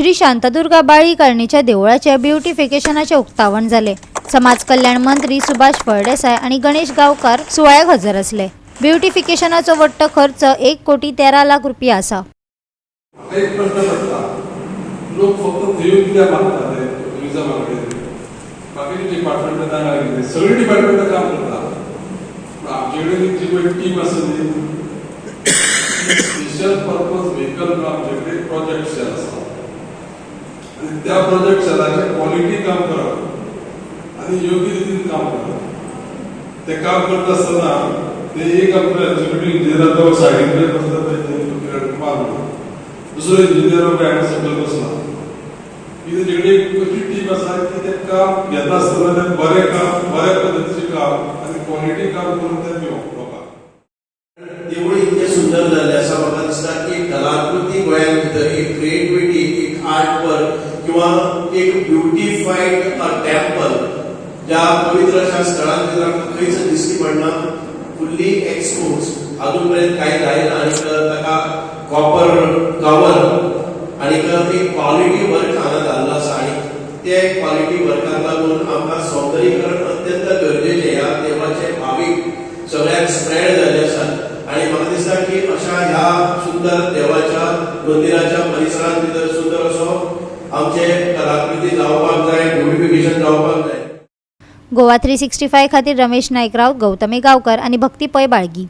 श्री शांतादुर्गा बाळी कॉलनीच्या देवळाच्या ब्युटिफिकेशनाचे उक्तावण झाले। समाज कल्याण मंत्री सुभाष फळदेसाय आणि गणेश गावकार सुवाळ्याक हजर असले। ब्युटिफिकेशनाचो वट्ट खर्च 1,13,00,000 रुपया आसा। एक प्रश्न पडटा, लोक फक्त थंय कित्याक मागतात टुरिजमाकडे, बाकीचे डिपार्टमेंटां लागले, सगळी डिपार्टमेंटां काम करता, पूण आमचे कडेन जी पळय टीम आसा न्ही, स्पेशल पर्पज व्हेकल आमचे कडेन प्रोजेक्ट सेल आसा आनी त्या प्रोजेक्ट सेलाचे क्वॉलिटी काम करप आनी योग्य रितीन काम करप। ते काम करता आसतना ते एक आमकां एक्झिक्युटीव इंजिनियर तो सायडीन बसता पळय, दुसरो इंजिनियर हांगा सकयल बसला, कितें तेगेली कशी टीम आसा की तें काम घेता आसतना तें बरें काम, बऱ्या पद्दतीचें काम आनी क्वॉलिटी काम करून तें दिवप लोकांक। देवूळ इतकें सुंदर जाल्लें आसा, म्हाका दिसता की कलाकृती गोंयांत भितर एक क्रिएटिविटी, एक आर्ट वर्क किंवा एक ब्युटिफाईड टेम्पल ज्या पवित्र अशा स्थळांत आमकां खंयच दिश्टी पडना, फुल्ली एक्सपोज अजून पर्यंत कांय जायना आनी ताका कॉपर कवर आनी एक क्वालिटी वर्क हांगा जाल्लो आसा आनी ते क्वालिटी वर्काक लागून आमकां सौंदर्यीकरण अत्यंत गरजेचें ह्या देवाचे भावीक सगळ्याक स्प्रेड जाल्ले आसात। आनी म्हाका दिसता की अशा ह्या सुंदर देवाच्या मंदिराच्या परिसरांत भितर सुंदर असो आमचे कलाकृती जावपाक जाय, ब्युटिफिकेशन जावपाक जाय। गोवा 365 खातीर रमेश नायकराव, गौतमी गावकर आणि भक्ती पै बाळगी।